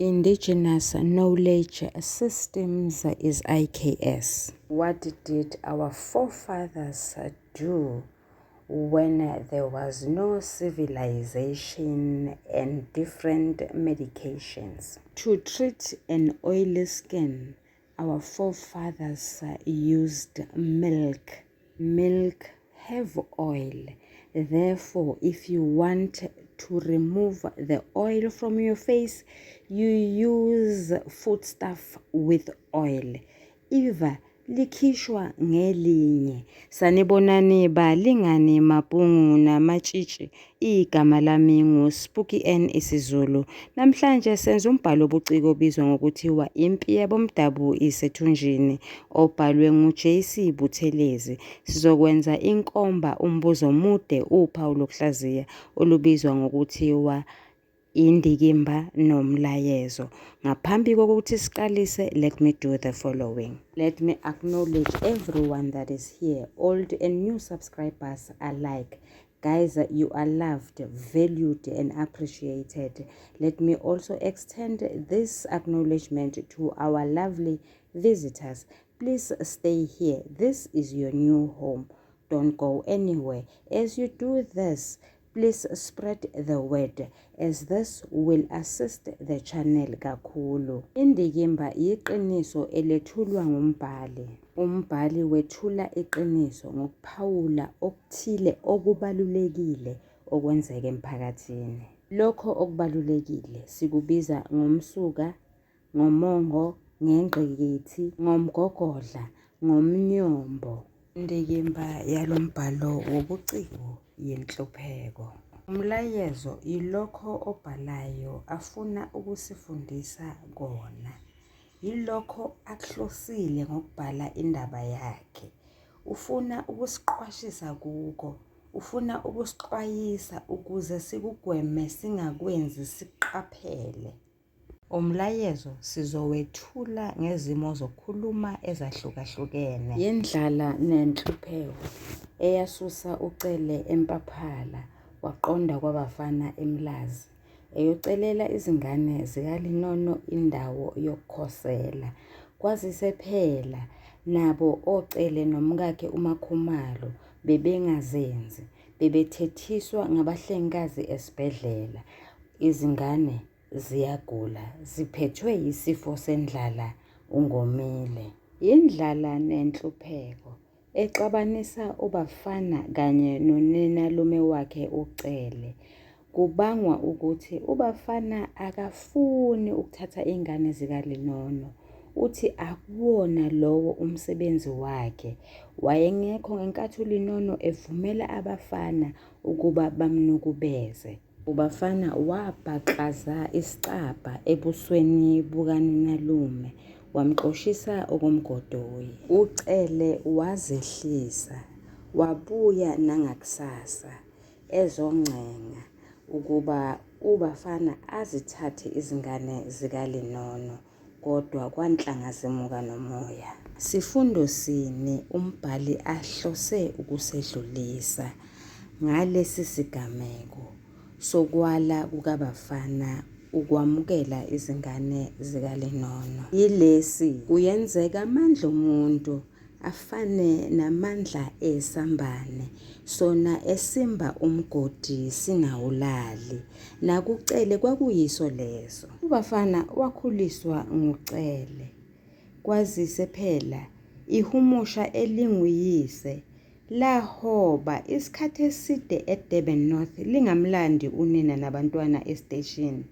Indigenous Knowledge Systems is IKS. What did our forefathers do when there was no civilization and different medications? To treat an oily skin, our forefathers used milk. Milk have oil. Therefore, if you want to remove the oil from your face, you use foodstuff with oil. Iva likhishwa ngelinye. Sanibonani balingani mapungu namatshitshi. Igama lami nguSpooky N isiZulu. Namhlanje senza umbhalo obuciko obizwa ngokuthiwa Impi YaboMdabu Isethunjini obhalwe nguJC Buthelezi. Sizokwenza inkomba umbuzo omude uphawu lokuhlaziya olubizwa ngokuthiwa INDIKIMBA NOMLAYEZO. Ngaphambi kokuthi siqalise, let me do the following. Let me acknowledge everyone that is here. Old and new subscribers alike. Guys, you are loved, valued, and appreciated. Let me also extend this acknowledgement to our lovely visitors. Please stay here. This is your new home. Don't go anywhere. As you do this, please spread the word, as this will assist the channel kakhulu. Indikimba iqiniso elethulwa ngumbhali. Umbhali wethula iqiniso ngokuphawula okuthile okubalulekile okwenzeka emphakathini. Lokho okubalulekile sikubiza ngomsuka, ngomongo, ngengqikithi, ngomgogodla, ngomnyombo. Indikimba yalombhalo wobuciko yenhlupheko. Umlayezo yilokho obhalayo afuna ukusifundisa kona. Yilokho akuhlosile ngokubhala indaba yakhe. Ufuna ukusiqwashisa kuko. Ufuna ukusixwayisa ukuze sikugweme singakwenzi siqaphele. Umlayezo sizowethula ngezimo zokukhuluma ezahlukahlukene. Yendlala nenhlupheko eyasusa ucele empaphala waqonda kwabafana emlazi. Eyocelela izingane zikaLinono indawo yokukhosela. Kwazise phela nabo ocele nomkakhe uMakhumalo bebengazenzi. Bebethethiswa ngabahlengikazi esibhedlela. Izingane ziyagula, ziphethwe yisifo sendlala ungomile. Indlala nenhlupheko exabanisa ubafana kanye nonenalume wakhe ucele. Kubangwa ukuthi ubafana akafuni ukuthatha ingane zikaLinono. Uthi akuwona lowo umsebenzi wakhe. Wayengekho ngenkathi uLinono evumela abafana ukuba bamnukubeze. Ubafana wabhaqaza isicabha ebusweni bukanenalume wamxoshisa okomgodoyi. Ucele wazehlisa, wabuya nangakusasa ezoncenga ukuba ubafana azithathe izingane zikaLinono, kodwa kwanhlangazimuka nomoya. Sifundo sini umbhali ahlose ukusedlulisa ngalesi sigameko sokwala kukabafana ukwamukela izingane zikaLinono? Yilesi: kuyenzeka amandla omuntu afane namandla esambane, sona esimba umgodi singawulali. Nakucele kwakuyiso leso. Ubafana wakhuliswa ngucele. Kwazise phela ihumusha elinguyise lahoba isikhathi eside eDurban North lingamlandi unina nabantwana estation.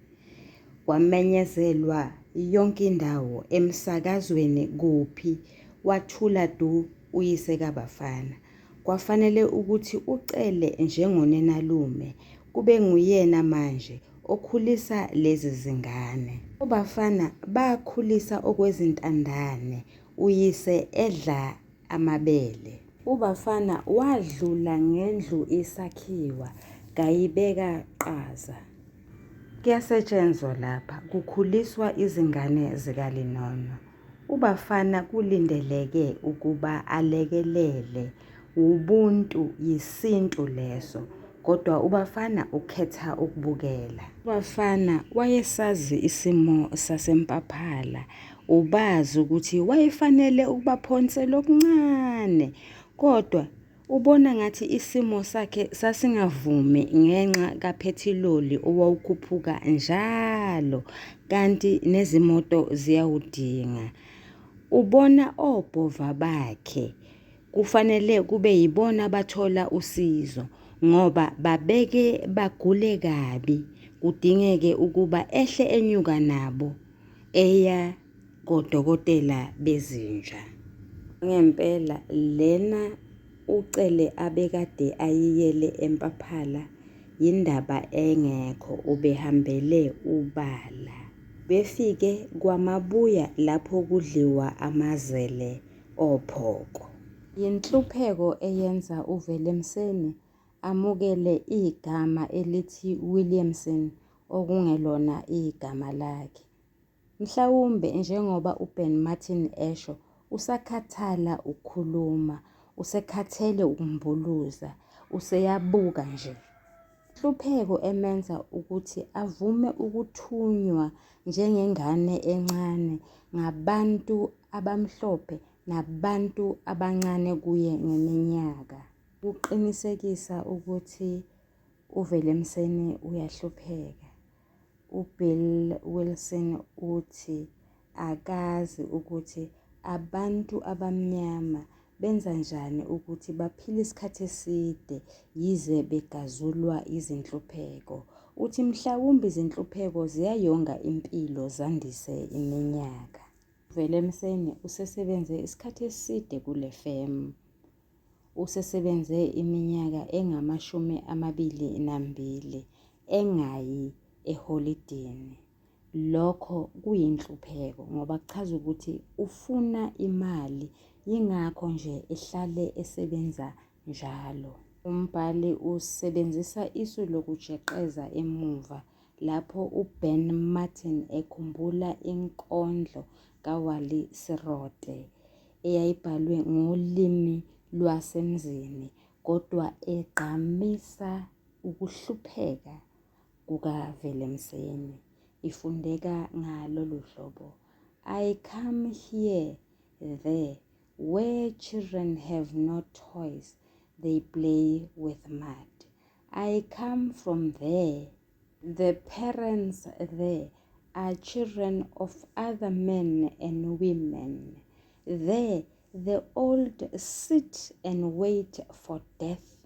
Kwamenyezelwa yonke indawo emsakazweni kuphi wathula du uyise kabafana. Kwafanele ukuthi ucele njengonenalume kube nguyena manje okhulisa lezi zingane. Ubafana bakhulisa okwezintandane, uyise edla amabele. Ubafana wadlula ngendlu isakhiwa kayibeka qaza. Kuyasetshenzwa lapha kukhuliswa izingane zikaLinono. Ubafana kulindeleke ukuba alekelele. Ubuntu yisintu leso. kodwa ubafana ukhetha ukubukela. Ubafana wayesazi isimo saseMpaphala, ubazi ukuthi wayefanele ukubaphonsela okuncane, kodwa ubona ngathi isimo sakhe sasingavumi ngenxa kaphethiloli owawukhuphuka njalo, kanti nezimoto ziyawudinga. Ubona obhova bakhe kufanele kube yibona bathola usizo ngoba babeke bagule kabi, kudingeke ukuba ehle enyuka nabo eya kodokotela bezinja. Ngempela lena ucele abekade ayiyele eMpaphala indaba engekho, ubehambele ubala. Befike kwaMabuya lapho kudliwa amazele ophoko. Yinhlupheko eyenza uVelemseni amukele igama elithi Williamson okungelona igama lakhe. Mhlawumbe njengoba uBen Martin esho, usakhathala ukukhuluma, usekhathele ukumbuluza, useyabuka nje. Inhlupheko emenza ukuthi avume ukuthunywa njengengane encane ngabantu abamhlophe nabantu abancane kuye ngeminyaka. Kuqinisekisa ukuthi uVelemseni uyahlupheka. uBill Wilson uthi akazi ukuthi abantu abamnyama benza njani ukuthi baphile isikhathi eside yize begazulwa izinhlupheko. Uthi mhlawumbe izinhlupheko ziyayonga impilo zandise iminyaka. uVelemseni usesebenze isikhathi eside kule femu. Usesebenze iminyaka engama-22 engayi eholidini. Lokho kuyinhlupheko ngoba kuchaza ukuthi ufuna imali, yingakho nje ehlale esebenza njalo. Umbhali usebenzisa isu lokujeqeza emuva lapho uBen Martin ekhumbula inkondlo kaWally Serote eyayibhalwe ngolimi lwasemzini kodwa egqamisa ukuhlupheka kukaVelemseni. Ifundeka ngalolu hlobo: I come here, there, where children have no toys, they play with mud. I come from there, the parents there are children of other men and women. There the old sit and wait for death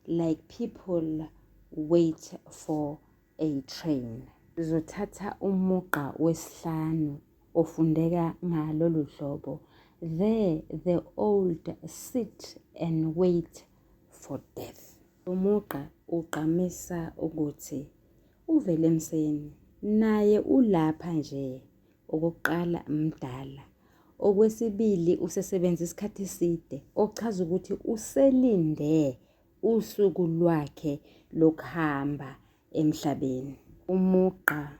like people wait for a train. Zothatha umugqa wesihlanu ofundeka ngalolu hlobo: there the old sit and wait for death. Umugqa ugqamisa ukuthi uVelemseni naye ulapha nje. Okokuqala mdala, okwesibili usesebenza isikhathi eside, okuchaza ukuthi uselinde usuku lwakhe lokuhamba emhlabeni. Umugqa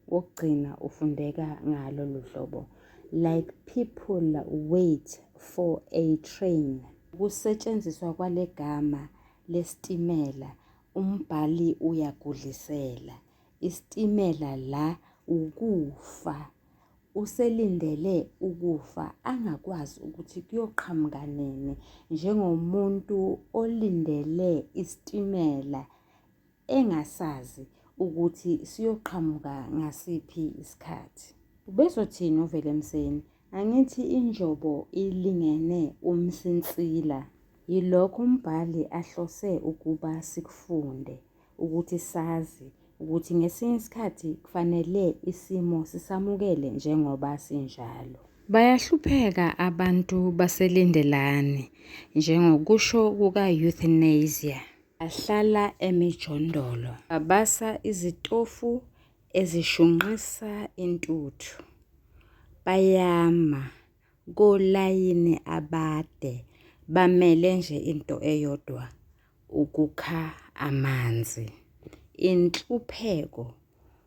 wokugcina ufundeka ngalolu hlobo: like people wait for a train. Ukusetshenziswa kwale gama lesitimela, umbhali uyagudlisela. Isitimela la ukufa, uselindele ukufa angakwazi ukuthi kuyoqhamuka nini, njengomuntu olindele isitimela engasazi ukuthi siyoqhamuka ngasiphi isikhathi. Ubezothini uVelemseni? Angithi injobo ilingene umsinsila. Yilokho umbhali ahlose ukuba sikufunde, ukuthi sazi ukuthi ngesinye isikhathi kufanele isimo sisamukele njengoba sinjalo. Bayahlupheka abantu baselindelani, njengokusho kuka-euthanasia. Ahlala emijondolo, babasa izitofu ezishunqisa intuthu, bayama kolayini abade, bamele nje into eyodwa: ukukha amanzi. Inhlupheko,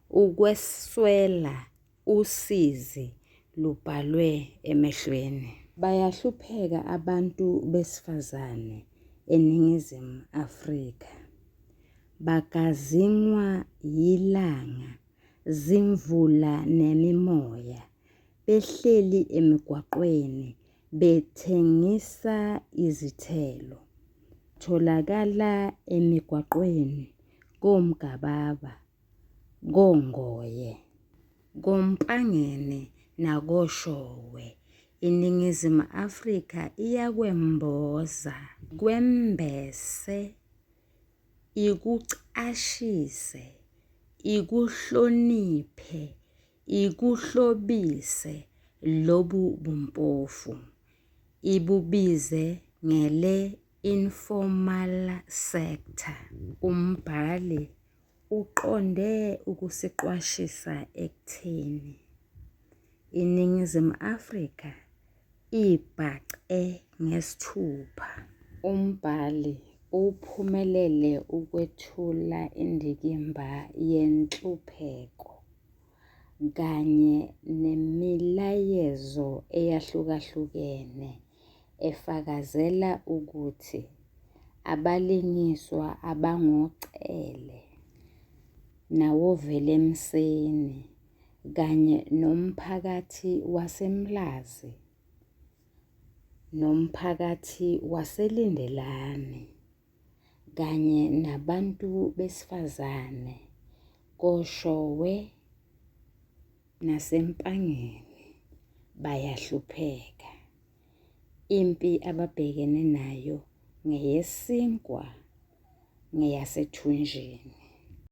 ukweswela usizi lubhalwe emehlweni. Bayahlupheka abantu besifazane eNingizimu Afrika. bagazingwa yilanga, zimvula nemimoya, behleli emigwaqweni bethengisa izithelo. Tholakala emigwaqweni komgababa, kongoye, kompangene nakoshowe. INingizimu Afrika iyakwemboza, kwembese, ikucashise, ikuhloniphe, ikuhlobise lobu bumpofu, ibubize ngele informal sector. Umbhali uqonde ukusiqwashisa ekutheni iNingizimu Afrika ibhaqe ngesithupha. Umbhali uphumelele ukwethula indikimba yenhlupheko kanye nemilayezo eyahlukahlukene efakazela ukuthi abalingiswa abangocele nawovelemseni kanye nomphakathi waseMlazi nomphakathi waseLindelani kanye nabantu besifazane koshowe nasempangeni bayahlupheka. Impi ababhekene nayo ngeyesinkwa, ngeyasethunjini.